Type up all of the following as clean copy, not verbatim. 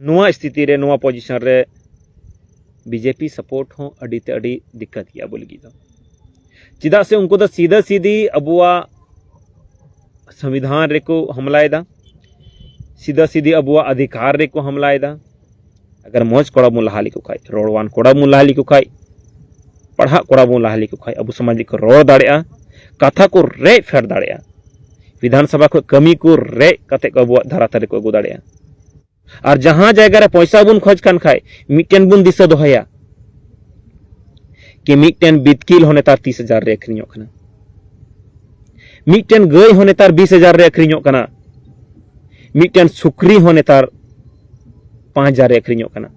नुआ स्थिति रे नुआ पोजीशन रे बीजेपी सपोर्ट हो अड़ीते अड़ी दिक्कत गया बोल गी चिदा से उनको सीधा सीधी अबुआ संविधान रे को हमलाएदा सीधा सीधी अबुआ अधिकार रे को हमलाएदा अगर मौज कोड़ा बन लहा लिको खाई रोड़वान कोड़ा बन लहा लिको खाई पढ़ा कोड़ा बन लहा लिको खाई अबु समाज को रोड़ दाड़ेया कथा को रे फेर दाड़ेया विधानसभा को कमी को रे कते को अबुआ धारा तारे को अगु दाड़ेया और जहां जायगा रे पैसा बुन खोज कान खाई मिटेन बुन दिशा दोहया कि मिटेन बितकिल होने तार 30,000 रे अखरिñो कना मिटेन गई होने तार 20,000 रे अखरिñो कना मिटेन सुक्री होने तार 5,000 रे अखरिñो कना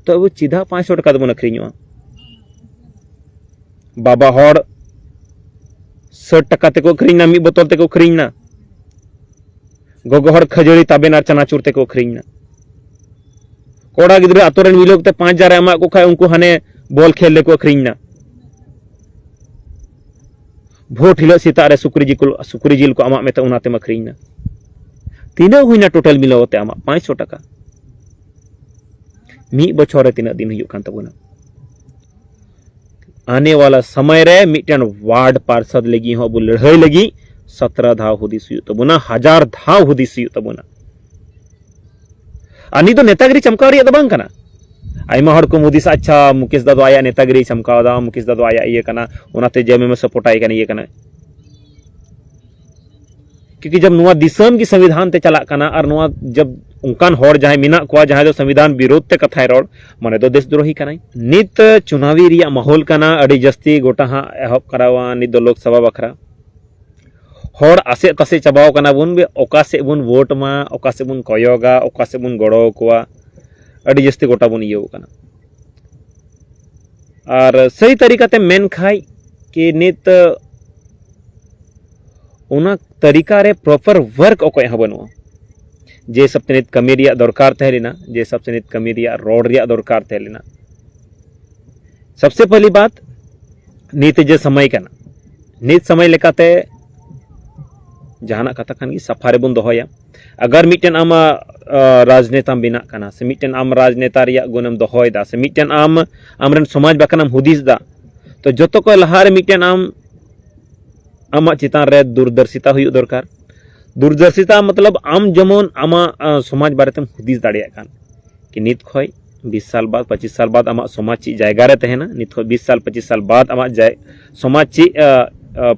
तो अब चिधा 500 टका दबन अखरिñो बाबा हड़ 60 टका ते को अखरिñना मी बोतल ते को अखरिñना गोगो हड़ खजड़ी ताबेन और चनाचूर ते को अखरिñना कोड़ा गिद्रे आतोरेन मिलोग ते 5,000 एमा को खाय उनको हाने बॉल खेल ले को अखरिñना भोट हिलो सीता रे सुक्री जिल को आमा मेते उनाते अखरिñना तीना हुईना टोटल मिलावते आमा 500 टका मी बछर रे तीना दिन हुई कान तबुना आने वाला समय रे मिटन वार्ड पार्षद लगी हो लड़ाई लगी 17 धाव हुदिस हुई तबुना 1000 धाव हुदिस हुई तबुना आनी तो नेतागिरी चमकाव रिया दो बांग कना आयमा हड़ को मुदिस अच्छा मुकेश दादो आया नेतागिरी चमकाव दा मुकेश दादो आया ये कना उनाते जेमे में सपोर्ट आई कना ये कना क्योंकि जब नुआ दिसम की संविधान ते चला कना और नुआ जब उनकान हड़ जहां मिना को जहां जो संविधान विरोध ते कथाय रोड माने दो देशद्रोही कना नित चुनावी रिया माहौल कना अड़ी जस्ती गोटा हा एहब करावा नित दो लोकसभा बखरा हड़ आसे तसे चबाव कना बुन बे ओका से बुन वोट मा ओका से बुन कयोगा ओका से बुन गड़ो कोआ अड़ी जस्ती गोटा बुन इयो कना और सही तरीका ते मेन खाई कि नित उना तरीका रे प्रॉपर वर्क ओको यहाँ बनुआ जे सब नित कमी रिया दरकार तहे लेना जे सब नित कमी रिया रोड रिया दरकार तहे लेना सबसे पहली बात नित जे समय कना नित समय लेकाते जहाना कथा खान सफारे बुन दोहया अगर मिटन आम राजनेता बिना कना से मिटन आम राजनेता रिया गुणम दोहयदा से मिटन आम आमरन समाज बाकनम हुदिस दा तो जतो को लहारे मिटन आम आमा चितान रे दूरदर्शिता हुई दरकार दूरदर्शिता मतलब आम जमन आमा समाज बारे तेम हुदिस दाड़िया कान कि नित खय 20 साल बाद 25 साल बाद आमा समाज ची जायगा रे तहेना नित खय 20 साल 25 साल बाद आमा समाज ची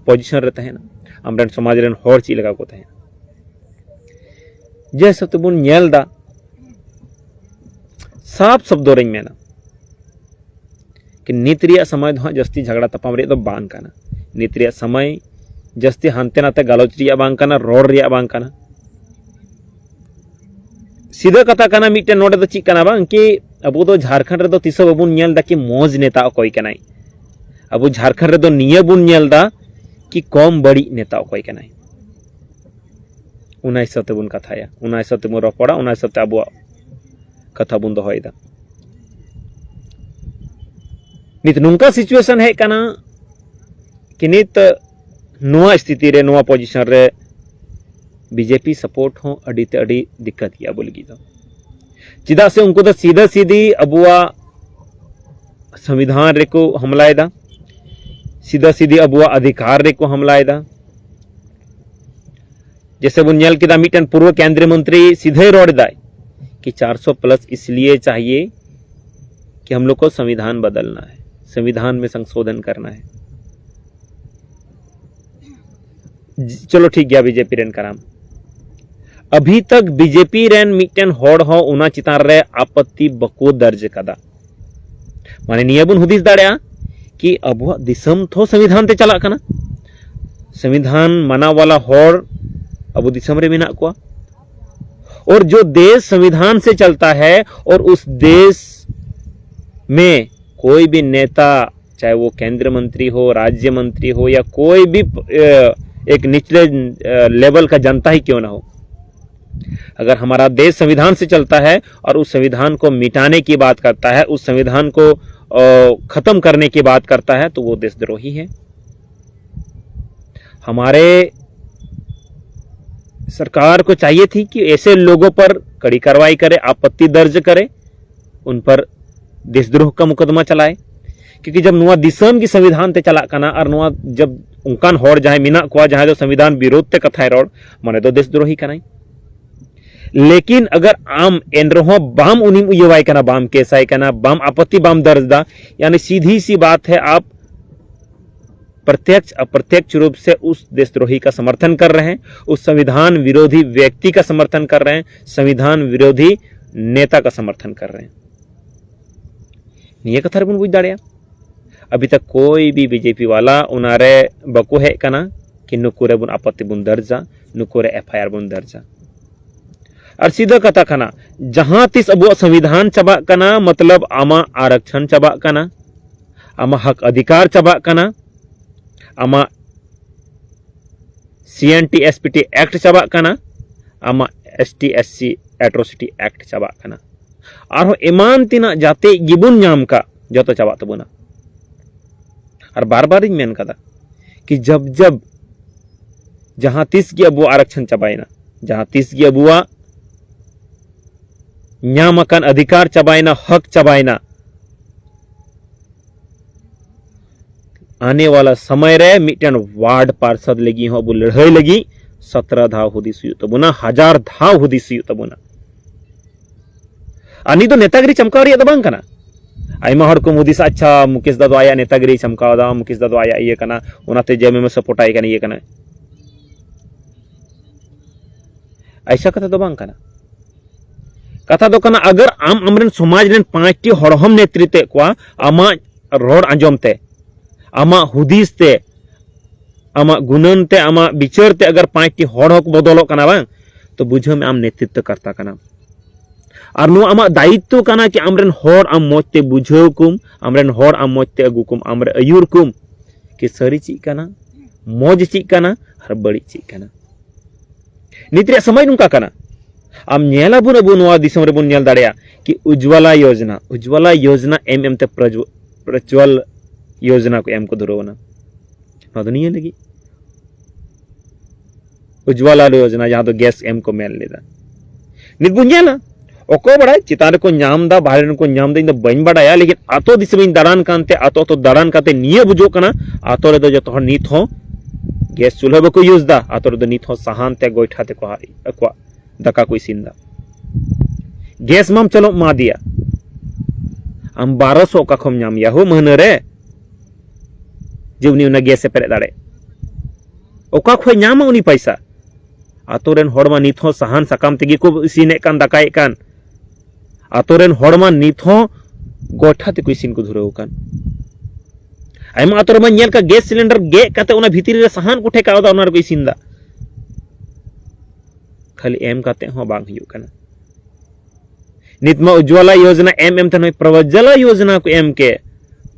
पोजीशन रे तहेना आमरन समाज रेन हर ची लगा को तहेना जे सब तबुन नेल दा साफ शब्दों रे मेना कि नित रिया समय दो जस्ती झगड़ा तपाम रे दो बांग काना नित रिया समय जस्ती हानते नाते गालोच रिया बांग काना रोड रिया बांग काना सीधा कथा काना मिटे नोडे दो चिक काना बांग कि अबो दो झारखंड रे दो तिसो बाबुन नेल दा कि मौज नेता अकोय कनाई अबो झारखंड रे दो निये बुन नेल दा कि कम बड़ी नेता अकोय कनाई उना हिसाब ते बुन कथाया उना हिसाब ते बुन रपड़ा उना हिसाब ते अबो कथा बुन दोहयदा नित नुंका सिचुएशन है कना कि नित नुआ स्थिति रे नुआ पोजीशन रे बीजेपी सपोर्ट हो अड़ीते अड़ी दिक्कत गया बोल गी चिदा से उनको तो सीधा सीधी अबुआ संविधान रे को हमलाएदा सीधा सीधी अबुआ अधिकार रे को हमलाएदा जैसे बुन नेल किदा मिटन पूर्व केंद्रीय मंत्री सीधे रोड दाय कि 400 प्लस इसलिए चाहिए कि हम लोग को संविधान बदलना है संविधान में संशोधन करना है चलो ठीक गया बीजेपी रेन कराम अभी तक बीजेपी रेन मिटन हड़ हो उना चितान रे आपत्ति बको दर्ज कदा माने निया बुन हुदिस दाड़या कि अबुआ दिसम थो संविधान ते चला कना संविधान माना वाला हड़ अबु दिसम रे मेना को और जो देश संविधान से चलता है और उस देश में कोई भी नेता चाहे वो केंद्रीय मंत्री हो राज्य मंत्री हो या कोई भी एक निचले लेवल का जनता ही क्यों ना हो अगर हमारा देश संविधान से चलता है और उस संविधान को मिटाने की बात करता है उस संविधान को खत्म करने की बात करता है तो वो देशद्रोही है हमारे सरकार को चाहिए थी कि ऐसे लोगों पर कड़ी कार्रवाई करे, आपत्ति दर्ज करे, उन पर देशद्रोह का मुकदमा चलाए। क्योंकि जब नुआ दिसम की संविधान ते चला कना और नुआ जब उनकान होड़ जहां मिना को जहां दो संविधान विरोध ते कथाय रोड माने तो देशद्रोही कनाई। लेकिन अगर आम एनरहो बाम उनिम उयवाई कना, बाम केसाई कना, बाम आपत्ति बाम दर्ज दा, यानी सीधी सी बात है आप प्रत्यक्ष अप्रत्यक्ष रूप से उस देशद्रोही का समर्थन कर रहे हैं, उस संविधान विरोधी व्यक्ति का समर्थन कर रहे हैं, संविधान विरोधी नेता का समर्थन कर रहे हैं। निये कथा बन बुझ दाड़िया। अभी तक कोई भी बीजेपी वाला उनारे बको है कना कि नुकुरे बुन आपत्ति बुन दर्जा, नुकुरे एफआईआर बुन दर्जा। और सीधा कथा कना जहां तिस अब संविधान चबा कना मतलब आमा आरक्षण चबा कना, आमा हक अधिकार चबा कना, आमा CNT SPT एक्ट चबा कना, आमा ST SC एट्रोसिटी एक्ट चबा कना, और एमान तीना जाते गिबुन नाम का जो तो चबा तबुना। और बार बार मेन कदा कि जब जब जहां तीस की अबुआ आरक्षण चबाइना, जहां तीस की अबुआ न्यामकान अधिकार चबाइना, हक चबाइना, आने वाला समय रे मिटन वार्ड पार्षद लगी हो अबु लड़ाई लगी 17 धाव हुदिस तबुना, 1000 धाव हुदिस तबुना। आनी तो नेतागिरी चमकाव रिया दबांग कना। आयमा हड़ को हुदिस अच्छा मुकेश दादो आया नेतागिरी चमकाव दा, मुकेश दादो आया ये कना, उनाते जेमे में सपोर्ट आई कना ये कना। ऐसा कथा दो बांग कना। कथा दो कना अगर आम अमरन समाज रेन 5टी हड़हम नेतृत्व को आमा रोड आंजमते, आमा हुदिस ते, आमा गुणन ते, आमा विचार ते अगर 5टी हड़ हक बदलो कना बांग तो बुझो में आम नेतृत्व करता कना। और नो आमा दायित्व कना कि आमरेन हड़ आम मोजते बुझाव कुम, आमरेन हड़ आम मोजते अगु कुम, आमरे अयुर कुम कि सरी चीज कना, मौज चीज कना और बड़ी चीज कना। नित्रिया समय नुका कना आम नेला बुन अबु नोआ दिसम रे बुन नेल दाड़िया कि उज्ज्वला योजना एम ते प्रज्वल योजना को एम को धुरोवना ना दुनिया लगी उज्ज्वला योजना जहां तो गैस एम को मेल लेदा नित बुन नेला ओको बड़ा चितान को नाम दा बाहर को नाम दा इन बन बड़ाया। लेकिन आतो दिसम दारान कानते आतो दारान काते निये बुझो कना आतो रे दो जो तो नीत हो गैस चूल्हा बको यूज दा, आतो रे दो नीत हो सहान ते गोइठा ते को हारी अक्वा दका को इसिन दा। गैस माम चलो मा दिया आम 1200 का खम नाम याहो महीने रे जीवनी उना गैस से पेरे दाड़े ओका खो नाम उनी पैसा आतो रेन हड़मा नित हो सहान सकाम तेगी को इसिने कान दकाए कान, आतो रेन हड़मा नित हो गोठा ते को इसिन को धुरेव कान। आयमा आतो रे नेल का गैस सिलेंडर गे काते उना भीतरी रे सहान को ठेकाव दा उना रे को इसिन दा खाली एम काते हो बांग हुयु कना। नितमा उज्ज्वला योजना एम तन प्रवज्जला योजना को एम के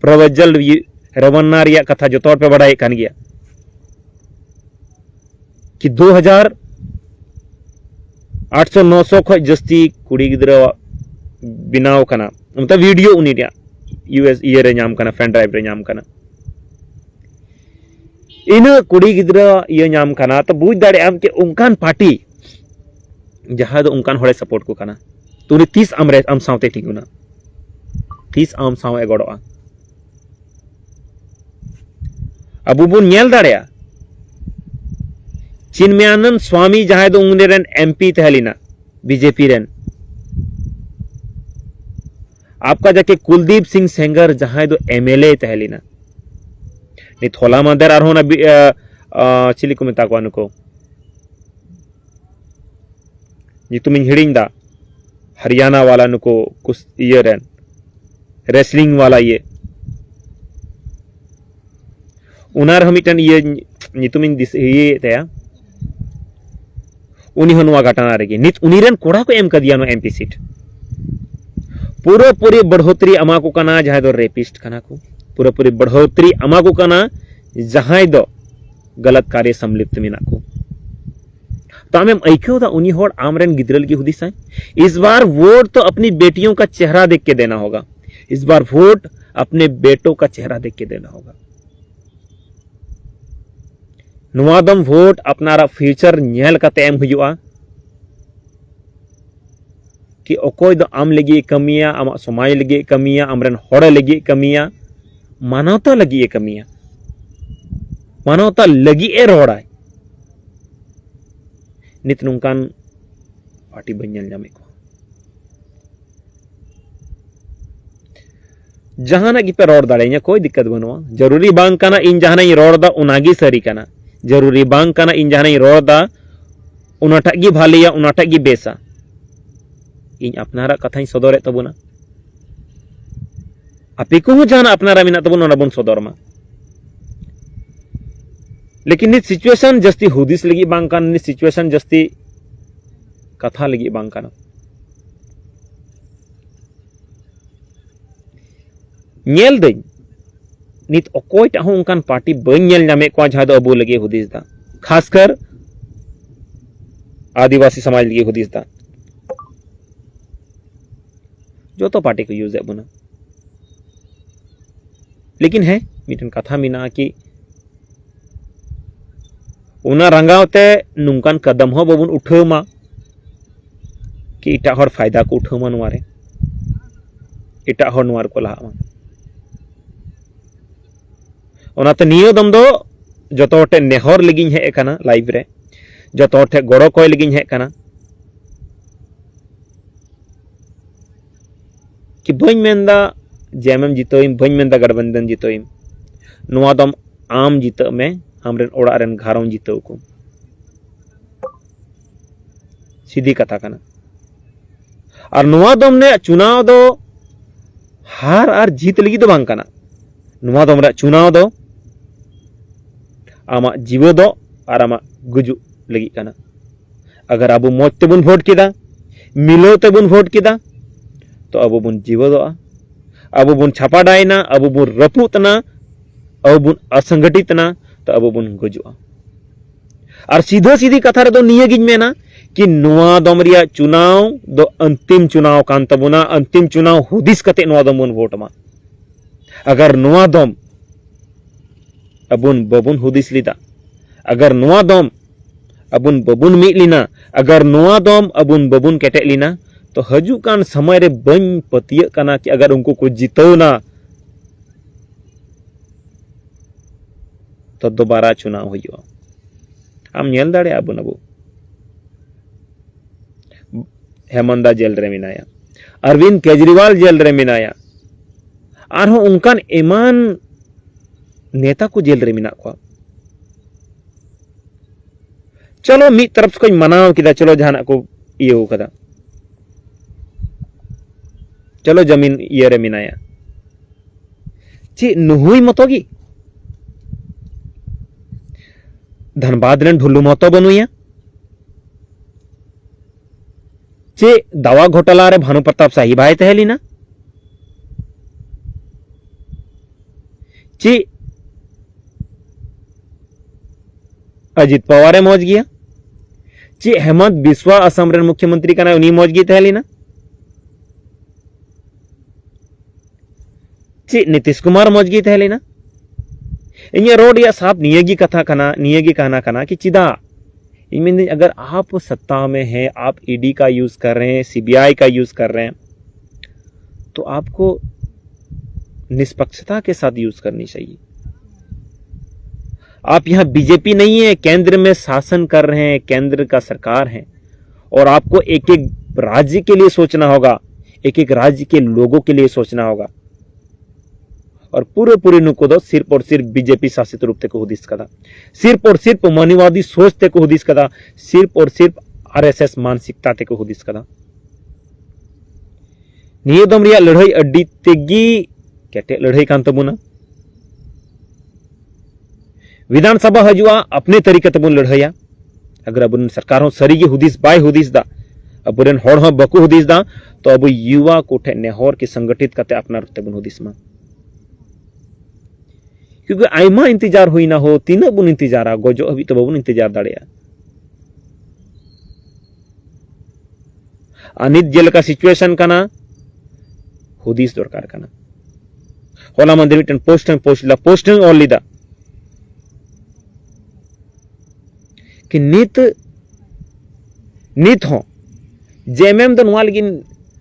प्रवज्जल रवन्ना रिया कथा जो तौर पे बढ़ाई कान गया कि 2800-900 खो जस्ती कुड़ी गिद्रा बिनाव कना मतलब वीडियो उनी US ये रे नाम कना फैन ड्राइव रे नाम कना इन कुड़ी गिद्रा ये नाम कना तो बुझ दाड़े आम के उनकान पार्टी जहां दो उनकान होड़े सपोर्ट को कना तो 30 आमरे आम सावते ठीकुना 30 आम साव एगोड़ोआ अबु बुन नेल दाड़ेया चिन्मयानंद स्वामी जहां दो उंगने रेन MP तहलीना बीजेपी रेन आपका जाके कुलदीप सिंह सेंगर जहां दो MLA तहलीना नि थोला मदर आर होना चिली को मेता को अनको तुम हिड़िंग दा हरियाणा वाला नुको कुछ ये रेन रेसलिंग वाला ये उनार हम इटन ये नितुमिन दिस ये तया उनी हनुआ घटना रेगी नित उनीरन कोड़ा को एम कर दिया नो MP सीट पूरा पूरी बढ़ोतरी अमा को कना जहां दो रेपिस्ट कना को पूरा पूरी बढ़ोतरी अमा को कना जहां दो गलत कार्य सम्मिलित मिना को तो आम ऐक्यो दा उनी होड़ आमरेन गिद्रल की हुदिस है। इस बार वोट तो अपनी बेटियों का चेहरा देख के देना होगा, इस बार वोट अपने बेटों का चेहरा देख के देना होगा। नुआ दम वोट अपनारा फ्यूचर नेल कते एम हुआ कि अकोय दो आम लगी कमिया आम समाज लगी कमिया आमरन होड़ लगी कमिया मानवता लगी कमिया मानवता लगी रोड़ा नित नुकान पार्टी बन जामे को जहाना की पे रोड दाड़े कोई दिक्कत बनुआ जरूरी बांग काना इन जहाना रोड दा उनागी सरी काना जरूरी बांग काना इन जहाना रोड दा उनाटा गी भालिया उनाटा गी बेसा इन अपनारा कथा सदर तबना आपे को जहाना अपनारा मिना तबन ओना बन सदर मा लेकिन नित सिचुएशन जस्ती हुदिस लगी बांग काना नित सिचुएशन जस्ती कथा लगी बांग काना नेल दई नित अकोय टा हूं उनकान पार्टी बन नेल नामे को जहां दो अबो लगे हुदिस दा खासकर आदिवासी समाज लगे हुदिस दा जो तो पार्टी को यूज है बना लेकिन है मिटन कथा मिना कि उना रंगावते नुंकान कदम हो बबुन उठावमा कि इटा हर फायदा को उठावमा नुआरे इटा हर नुआर को लाहा ओनाते नियो दम दो जतो हटे नेहर लगिन हे एकाना लाइव रे जतो हटे गड़ो कोय लगिन हे एकाना कि बन मेंदा जेएमएम जितोइम बन मेंदा गठबंधन जितोइम नुआ दम आम जितो में हमरेन ओड़ा रेन घारों जितो को सीधी कथा कना और नुआ दम ने चुनाव दो हार और जीत लगी दो बांग कना नुआ दम रे चुनाव दो आमा जीव दो और आमा गुजु लगी कना अगर अब मौज तेबुन वोट किदा मिलो तेबुन वोट किदा तो अब बुन जीव दो अब बुन छापाडायना अब बुन रपुतना अब बुन असंगठितना तो अब बुन गुजुआ और सीधा सीधी कथा रे दो निये गिन मेना कि नुआ दम रिया चुनाव दो अंतिम चुनाव कान तबुना अंतिम चुनाव हुदिस कते नुआ दम बुन वोट मा अगर नुआ दम अबुन बबुन हुदिस लिदा अगर नुआ दम अबुन बबुन मिट लिना अगर नुआ दम अबुन बबुन केटे लिना तो हजू कान समय रे बन पतिय कना कि अगर उनको को जितोना तो दोबारा चुनाव हुआ आम नेल दाड़े अबुन अबु हेमंदा जेल रे मिनाया अरविंद केजरीवाल जेल रे मिनाया आरहो उनकान एमान नेता को जेल रे मिना को चलो मी तरफ से मनाव किदा चलो जहाना को ये हो कदा चलो जमीन ये रे मिनाया ची नुहुई मतोगी धनबाद रेन ढुल्लू मतो बनुया चे दावा घोटाला रे भानु प्रताप शाही भाई तहलीना ची अजित पवार मौज गया ची हेमंत बिस्वा असम रेन मुख्यमंत्री कना उनी मौज गई तहलीना ची नीतीश कुमार मौज गई तहलीना इन रोड या साफ नियगी कथा कना नियगी कहना कना कि चिदा इन अगर आप सत्ता में हैं आप ईडी का यूज कर रहे हैं सीबीआई का यूज कर रहे हैं तो आपको निष्पक्षता के साथ यूज करनी चाहिए आप यहां बीजेपी नहीं है केंद्र में शासन कर रहे हैं केंद्र का सरकार है और आपको एक एक राज्य के लिए सोचना होगा एक एक राज्य के लोगों के लिए सोचना होगा और पूरे पूरे नुको दो सिर्फ और सिर्फ बीजेपी शासित रूप ते को हुदिस कदा सिर्फ और सिर्फ मानववादी सोच ते को हुदिस कदा सिर्फ और सिर्फ आरएसएस मानसिकता ते को हुदिस कदा नियदम रिया लड़ाई अड्डी तेगी केटे लड़ाई कान तबुना विधानसभा हजुआ अपने तरीके तबुन लड़ाइया अगर अब सरकार हो सरी गे हुदिस बाय हुदिस दा अबुरेन होड़ हो बकु हुदिस दा तो अब युवा कोठे नेहर के संगठित करते अपना तबुन हुदिस मा क्योंकि आयमा इंतजार हुई ना हो तीन बुन इंतजारा गोजो अभी तो बबुन इंतजार दाड़िया अनित जेल का सिचुएशन कना हुदिस दरकार कना होला मंदिर मिटन पोस्टिंग और लीदा कि नित हो जेएमएम दो नुआ लगिन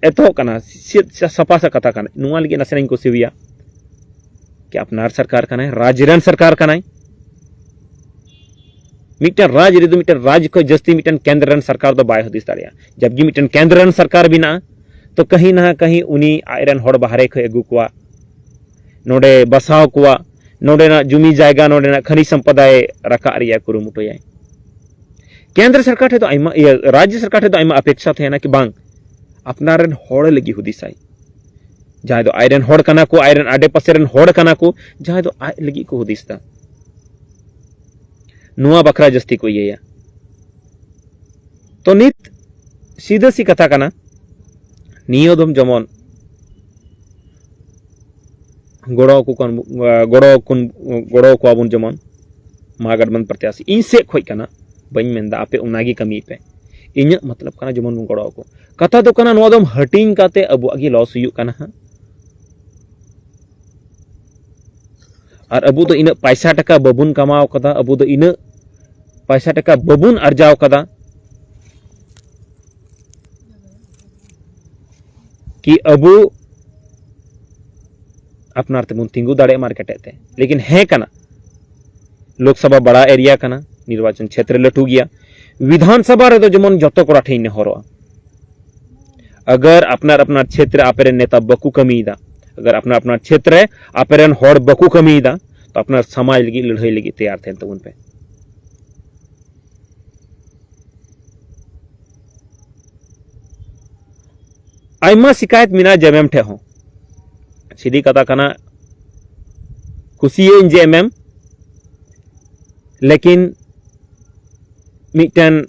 एतो कना सपा सा कथा कना नुआ लगिन नसेन को सिविया कि अपनार सरकार कना राज्यरन सरकार कना मिटन राज रे मिटन राज को जस्ती मिटन केंद्ररन सरकार दो बाय हदिस दाड़िया जबकि मिटन केंद्ररन सरकार बिना तो कहीं ना कहीं उनी आयरन हड़ बाहरे ख अगु कुआ नोडे बसाव कुआ नोडे ना जुमी जायगा नोडे ना खनिज संपदाय रका रिया कुरुमुटोयाय केंद्र सरकार ठे तो आइमा राज्य सरकार ठे तो आइमा अपेक्षा थे ना कि बांग अपनारन हड़ लगी हुदिसाई जहां दो आयरन हड़ कना को आयरन आडे पासेरन हड़ कना को जहां दो आय लगी को हुदिसता नुआ बकरा जस्ती को ये तो नित सीधा सी कथा कना नियोदम जमन गड़ो को आबुन जमन महागठबंधन प्रत्याशी इन से खोज कना बन मेंदा आपे उनागी कमी पे इन मतलब कना जमन बुन गड़ो को कथा तो कना नुआ दम हटिंग काते अबु आगे लॉस हुयु कना और अबु तो इन पैसा टका बबुन कमाव कदा अबु तो इन पैसा टका बबुन अर्जाव कदा कि अबु अपनार तेबुन तिंगु दाड़े मार्केटे ते लेकिन है कना लोकसभा बड़ा एरिया कना निर्वाचन क्षेत्र लटू गया विधानसभा रे तो जमन जतो कोड़ा ठेन हरोआ अगर अपनार अपनार क्षेत्र आपेरे नेता बकु कमीदा अगर अपना अपना क्षेत्र है आपेरन हड़ बकु कमीदा तो अपना समाज लगी लड़ाई लगी तैयार थे तबुन पे आइमा शिकायत मिना जेएमएम ठे हो सीधी कथा कना खुशिये जेएमएम लेकिन मिटन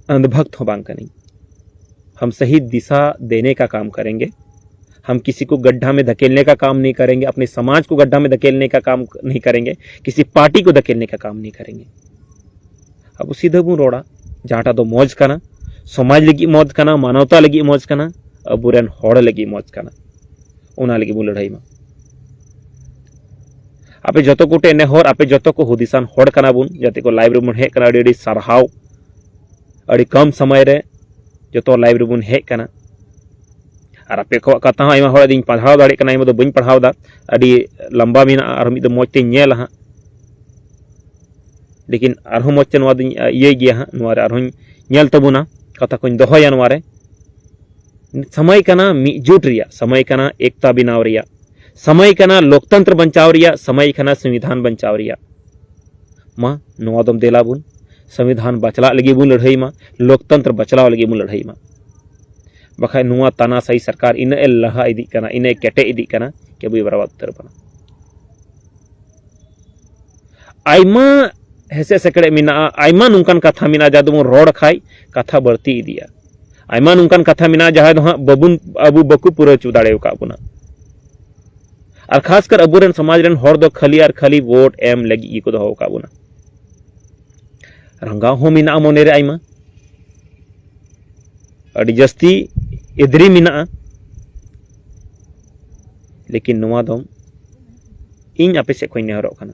अंधभक्त हो बांग कनी हम सही दिशा देने का काम करेंगे हम किसी को गड्ढा में धकेलने का काम नहीं करेंगे अपने समाज को गड्ढा में धकेलने का काम नहीं करेंगे किसी पार्टी को धकेलने का काम नहीं करेंगे अब सीधा बु रोड़ा जहां दो मौज कना समाज लगी मौज कना मानवता लगी मौज कना अबुरन हड़ लगी मौज कना उना लगी बु लड़ाई में आपे जतो को टेने हर आपे जतो को हुदिसान हड़ कना बुन जाते को लाइव रुमन हे कना अड़ी सरहाव अड़ी कम समय रे जतो लाइव रुमन हे कना और आपे को कथा आइमा हड़ दिन पढ़ाव दाड़े कना इमा दो बइन पढ़ाव दा अड़ी लंबा मिना और मिद मोज ते नेल हा लेकिन आरहो मोज ते नवा दिन ये गया हा नवा रे आरहो नेल तबुना कथा कोन दोहया नवा रे समय कना मिजुट रिया समय कना एकता बिनाव रिया समय कना लोकतंत्र बंचाव रिया समय कना संविधान बंचाव रिया मा नवा दम देला बुन संविधान बचला लगी बुन लड़ाई मा लोकतंत्र बचलाव लगी बुन लड़ाई मा बखाय नुआ तानाशाही सरकार इन लहा इदी कना इन केटे इदी कना के बुई बराबर उतर बना आइमा हेसे सेकड़े मिना आइमा नुंकन कथा मिना जादु रोड खाई कथा बढ़ती इदिया आइमा नुंकन कथा मिना जहां दो बबुन अबु बकु पूरा चुदाड़े का बुना और खासकर अबुरन समाज रन हर दो खाली और खाली वोट एम लगी इको दो का बुना रंगा हो मिना मोने रे आइमा अड़ी जस्ती इधरी मिना लेकिन नुआ दम इन आपे से कोई नेहरो खाना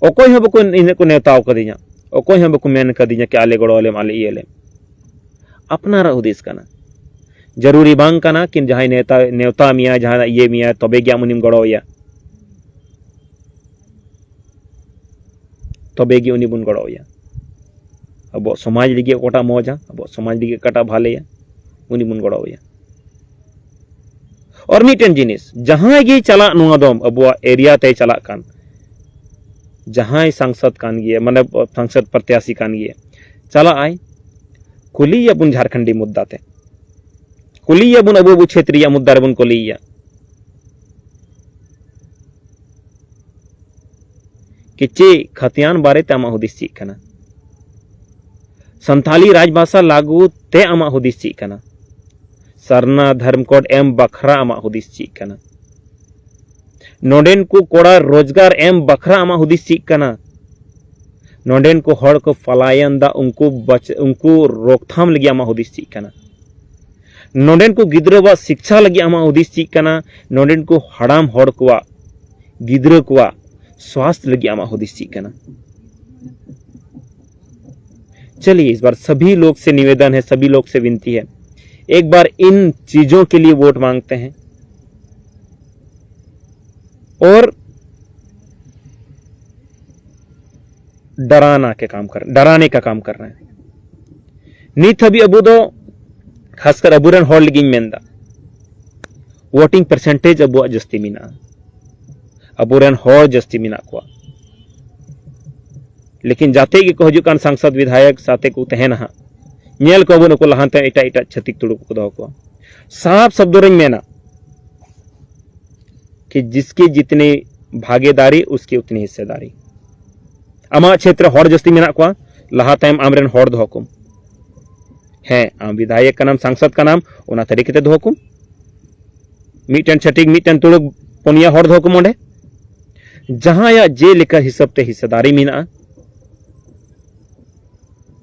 ओकोय हो बको इन को नेताव कदिया ओकोय हो बको मेन कदिया कि आले गड़ो आलेम आले इयले अपना उद्देश कना जरूरी बांग कना कि जहां नेता नेवता मिया जहां ये मिया तबे गया मुनिम गड़ो या तबे गी उनी बुन गड़ो या अब समाज लगे कोटा मौजा अब समाज लगे कटा भाले उनी बुन गड़ो या और मिटन जिनिस जहां गे चला नुआ दम अब एरिया ते चला कान जहां सांसद कान गे माने सांसद प्रत्याशी कान गे चला आय कुलिया बुन झारखंडी मुद्दा ते कुलिया बुन अबु क्षेत्रीय मुद्दा रे बुन कुलिया किचे खतियान बारे ते आमा हुदिस ची कना संथाली राजभाषा लागू ते आमा हुदिस ची कना सरना धर्म कोड एम बखरा आमा हुदिस ची कना नोडेन को कोड़ा रोजगार एम बखरा आमा हुदिस ची कना नोडेन को हड़ को फलायन दा उनको रोकथाम लगी आमा हुदिस ची कना नोडेन को गिद्रवा शिक्षा लगी आमा हुदिस ची कना नोडेन को हड़ाम हड़ को गिद्र को स्वास्थ्य लगी आमा हुदिस ची कना चलिए इस बार सभी लोग से निवेदन है, सभी लोग से विनती है, एक बार इन चीजों के लिए वोट मांगते हैं और डराने का काम कर रहे हैं। नीत हबी अबू दो खासकर अबूरन हॉर लगी मेंदा वोटिंग परसेंटेज अबुआ जस्ती मिना, अबूरन हॉर जस्ती मिना को, लेकिन जाते कि को हजुकान सांसद विधायक साथे को तहन हा नेल को बन को लहानते एटा एटा छतिक तुड़ुक को दो को साफ शब्दों रंग मेना कि जिसकी जितनी भागीदारी उसकी उतनी हिस्सेदारी। आमा क्षेत्र हॉर जस्ती मेना को लहा तायम आमरेन हॉर दो हुकुम है, आम विधायक का नाम सांसद का नाम ओना तरीके ते दो हुकुम मीटन छटिक मीटन तुड़ुक पुनिया हॉर दो हुकुम ओंडे जहां या जे लेकर हिसाब ते हिस्सेदारी मीना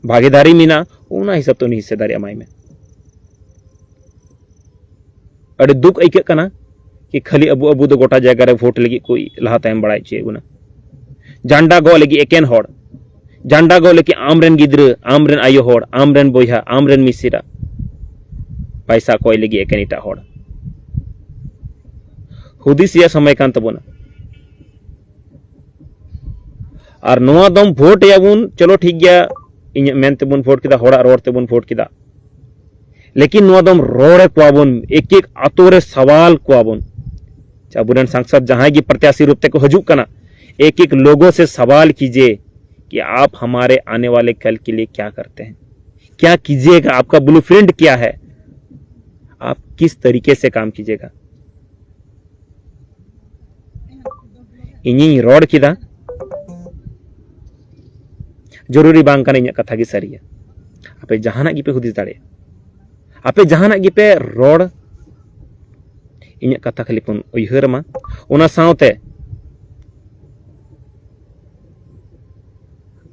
भागीदारी मीना उना हिसाब तो हिस्सेदारी अमाई में अरे दुख ऐक कना कि खाली अबू अबू दो गोटा जगह रे वोट लगी कोई लहा तायम बड़ाई चे गुना जांडा गो लगी एकेन हॉर जांडा गो लगी आमरेन गिद्र आमरेन आयो हॉर आमरेन बोया आमरेन मिसिरा पैसा कोई लगी एकेन इटा हॉर हुदिस या समय कान तबोना और नोआ दम वोट याबुन चलो ठीक गया इन मेनते बुन वोट किदा होड़ा रोड ते बुन वोट किदा, लेकिन नोआ दम रोड़े कोआबुन एक एक आतोरे सवाल कोआबुन चाबुरन सांसद जहां की प्रत्याशी रूप ते को हजुक कना एक एक लोगों से सवाल कीजिए कि आप हमारे आने वाले कल के लिए क्या करते हैं, क्या कीजिएगा, आपका ब्लूप्रिंट क्या है, आप किस तरीके से काम कीजिएगा। इन्हीं रोड किदा जरूरी बांग का नहीं कथा की सरी है आपे जहाना गी पे हुदिस दाड़े आपे जहाना गी पे रोड इन कथा खाली पुन उयहर मा ओना साउते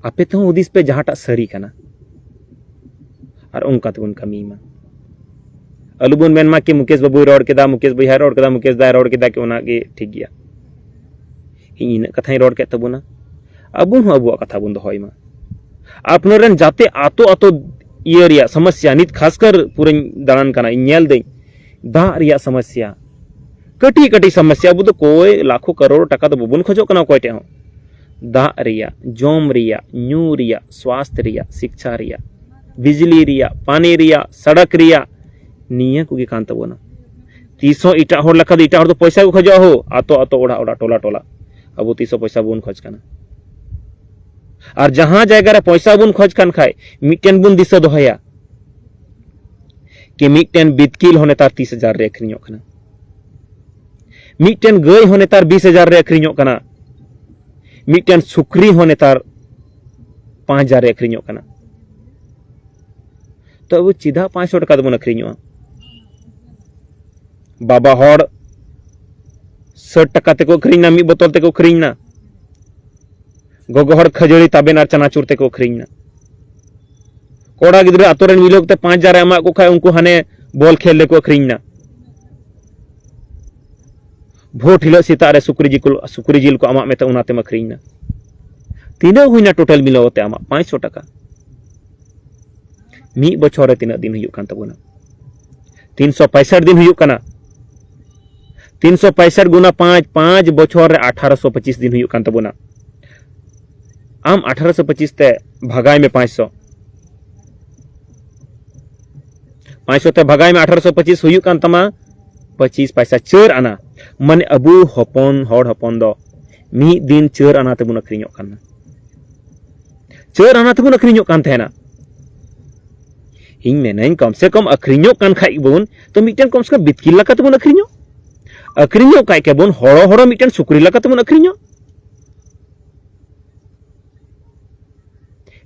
आपे तो हुदिस पे जहाटा सरी कना और उनका तो कमी मा अलुबुन मेन मा कि मुकेश बाबू रोड केदा मुकेश भैया रोड केदा मुकेश दाय रोड केदा कि ओना गे ठीक गया इन कथा रोड के तबुना अबुन हो अबुआ कथा बुन दोहय मा आपनोरन जाते आतो आतो ये रिया समस्या नित खासकर पूरे दान कना नेल दई दा रिया समस्या कटी कटी समस्या बुद कोई लाखों करोड़ टका तो बुबुन खोजो कना कोयटे हो दा रिया जोम रिया न्यू रिया स्वास्थ्य रिया शिक्षा रिया बिजली रिया पानी रिया सड़क रिया निया कुगी कान तबोना तीसो इटा होड़ लखा इटा होड़ तो पैसा को खोजो हो आतो आतो ओड़ा ओड़ा टोला टोला अब तीसो पैसा बुन खोज कना और जहां जगह रे पैसा बुन खोज कान खाय मिटेन बुन दिशा दोहया कि मिटेन बितकिल होने तार 30,000 रे अखरिñो कना मिटेन गई होने तार 20,000 रे अखरिñो कना मिटेन सुक्री होने तार 5,000 रे अखरिñो कना तो वो सीधा 500 टका बुन अखरिñो बाबा हॉड़ 60 टका ते को अखरिñना मी बोतल ते को अखरिñना गोगो हर खजड़ी ताबेन और चनाचूर ते को अखरिñना कोड़ा गिद्रे आतोरेन मिलोग ते 5,000 एमा को खाय उनको हाने बॉल खेल ले को अखरिñना भोट हिलो सीता रे सुक्री जिल को आमा में ते उनाते अखरिñना तीना हुईना टोटल मिलावते आमा 500 टका मी बछर रे तीना दिन हुयुक कान तबुना 365 दिन हुयुक कना 365 गुना 5 बछर रे 1825 दिन हुयुक कान तबुना आम 1825 ते भगाई में 500 ते भगाई में 1825 हुयुक कान तमा 25 पैसा 4 आना माने अबू हपन हॉड़ हपन दो मी दिन 4 आना तेबुन अखरिñो काना 4 आना तेबुन अखरिñो कान थेना इन मेनाइन कम से कम अखरिñो कान खाइ बुन तो मिटन कम से कम बितकिल लका तेबुन अखरिñो काय के बुन हड़ो हड़ो मिटन सुक्री लका तेबुन अखरिñो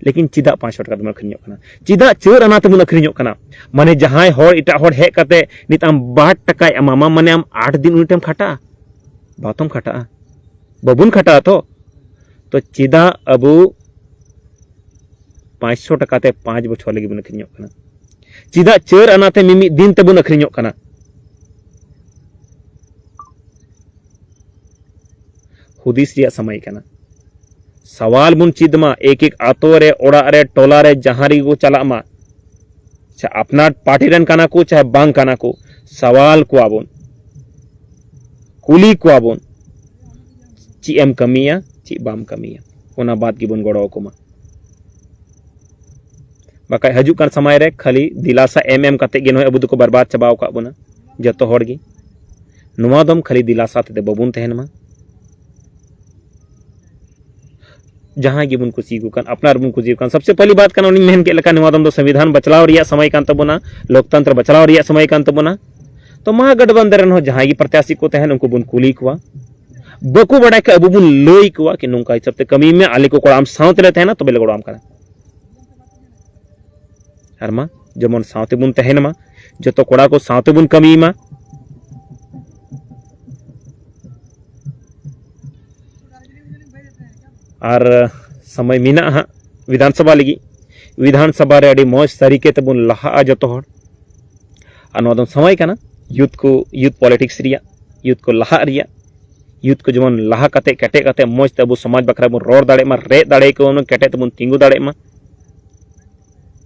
लेकिन चिदा 500 टका तेबुन अखरिñो काना चिदा 4 आना तेबुन अखरिñो काना माने जहां हॉड़ इटा हॉड़ हे कते नित आम 8 टका एमामा माने आम 8 दिन उनिटेम खाता बातम खाता बबुन खाता तो चिदा अबू 500 टका ते 5 बछर लगी बुन अखरिñो काना चिदा 4 आना ते मिमी दिन तेबुन अखरिñो काना हुदिस रिया समय काना सवाल बुन चिदमा एक एक आतो रे ओड़ा रे टोला रे जहां रे को चला मा चाहे अपना पार्टी रन काना को चाहे बांग काना को सवाल को आबोन कुली को आबोन ची एम कमिया ची बाम कमिया ओना बात की बुन गड़ो को मा बाका हजू कान समय रे खाली दिलासा एम कते गे नय अबु दुको बर्बाद चबाव का बना जतो हड़ गी नुवा दम खाली दिलासा ते बबुन तहन मा जहां गे बुन कुसी को कान अपनार बुन कुसी कान सबसे पहली बात कान उनी मेहन के लका नुवा दम दो संविधान बचलाव रिया समय कान तबना लोकतंत्र बचलाव रिया समय कान तबना तो मा गठबंधन हो जहां गी प्रत्याशी को तहन उनको बुन कुली कुआ बको बड़ा के अबु बुन लई कुआ कि नुका हिसाब ते कमी में आले को कोड़ाम साउत ले तहना तो बेले गोड़ाम करा हरमा जमन साउते बुन तहन मा जतो कोड़ा को साउते बुन कमी मा और समय मीना हा विधानसभा लगी विधानसभा रे अड़ी मौज तरीके ते बुन लहा जतो हड़ और नोदम समय काना यूथ पॉलिटिक्स रिया यूथ को लहा रिया यूथ को जमन लहा कते कटे कते मौज ते अबु समाज बखरा बुन रोड दाड़े मा रे दाड़े को कटे ते बुन तिंगु दाड़े मा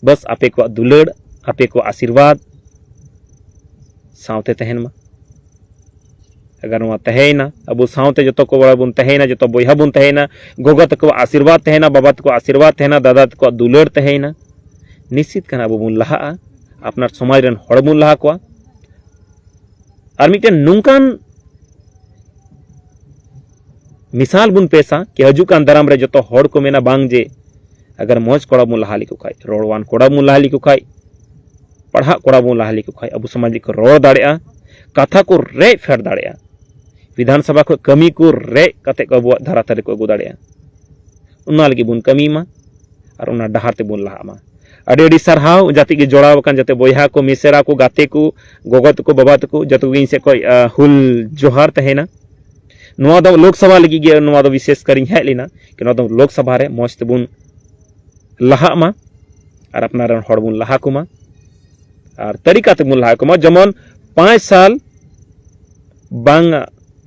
बस आपे को दुलड़ आपे को आशीर्वाद साउते तहन मा अगर वहाँ तहेना अबु साउते जतो को बड़ा बुन तहेना जतो बोया बुन तहेना गोगा तक आशीर्वाद तहेना बाबा तक आशीर्वाद तहेना दादा तक दुलड़ तहेना निश्चित कना अबु बुन लहा अपना समाज रन हड़ बुन लहा को और मिटन नुंकान मिसाल बुन पेशा कि हजू कान दाराम रे जतो हड़ को मेना बांग जे अगर मौज कोड़ा बुन लहा लिको खाई रोड़वान कोड़ा बुन लहा लिको खाई पढ़ा कोड़ा बुन लहा लिको खाई अबु समाज को रोड़ दाड़ेया कथा को रे फेर दाड़ेया विधानसभा को कमी को रे कते को अबुआ धारा तारे को अगु दाड़ेया उना लगी बुन कमी मा और उना डहार ते बुन लहा मा अड़ी अड़ी सरहाव जाति के जोड़ाव कान जाते बोया को मिसेरा को गाते को गोगत को बाबा को जतो गिन से कोई हुल जोहार तहेना नुआ दो लोकसभा लगी गे नुआ दो विशेष करी है लेना कि नुआ दो लोकसभा रे मौज ते बुन लहा मा और अपना रन हड़ बुन लहा को मा और तरीका ते बुन लहा को मा जमन 5 साल बांग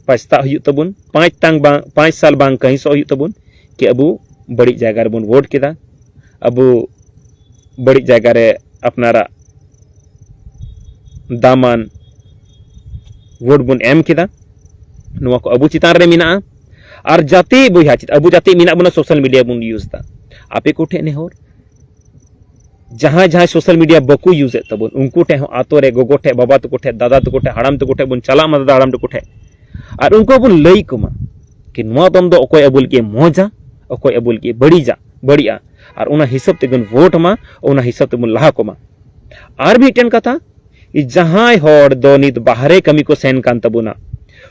पछता हुई तबुन 5 साल बांग कहीं सो हुई तबुन कि अबु बड़ी जगह रे बुन वोट केदा अबु बड़ी जगह रे अपनारा दामन वोट बुन एम केदा नुआ को अबु चितान रे मिना और जाति बोया चित अबु जाति मिना बुना सोशल मीडिया बुन यूज दा आपे को ठे नेहोर जहां जहां सोशल मीडिया बकू यूज तबुन उनको ठे आतो रे गोगो ठे बाबा तको ठे दादा तको ठे हड़ाम तको ठे बुन चला मा दादा हड़ाम तको ठे और उनको बुन लई कुमा कि नुआ दम दो अकोय अबुल के मोजा अकोय अबुल के बढ़िया और उना हिसाब ते गुन वोट मा उना हिसाब ते बुन लहा को मा और भी टेन कथा जहां हड़ दो नित बाहरे कमी को सेन कान तबुना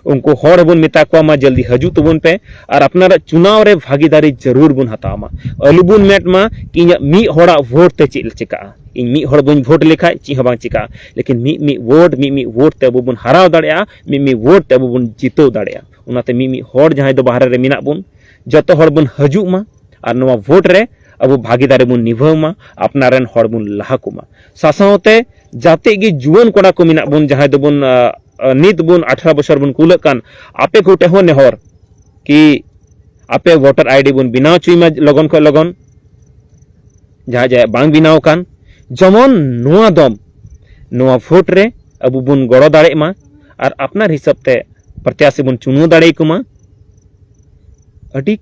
उनको हड़ बुन मिता को मा जल्दी हजू तबुन पे और अपना चुनाव रे भागीदारी जरूर बुन हताव मा अलुबुन मेट मा कि मी हड़ा वोट ते चिल चिका इन मी हड़ बुन वोट लेखा ची हबांग चिका लेकिन मी वोट ते अबु बुन हराव दाड़ेया मी वोट ते अबु बुन जितो दाड़ेया उनाते मी हड़ जहां दो बाहर रे मिना बुन जतो हड़ बुन हजू मा और नवा वोट रे अबु भागीदारी बुन निभाव मा अपना रन हड़ बुन लहा को मा सासावते जाते गी जुवन कोड़ा को मिना बुन जहां दो बुन नित बुन 18 बछर बुन कुलक कान आपे को टेहो नेहर कि आपे वोटर आईडी बुन बिनाव चुई मा लगन को लगन जहां जहां बांग बिनाव कान जमन नुआ दम नुआ वोट रे अबु बुन गड़ो दाड़े मा और अपना हिसाब ते प्रत्याशी बुन चुनु दाड़े को मा अडी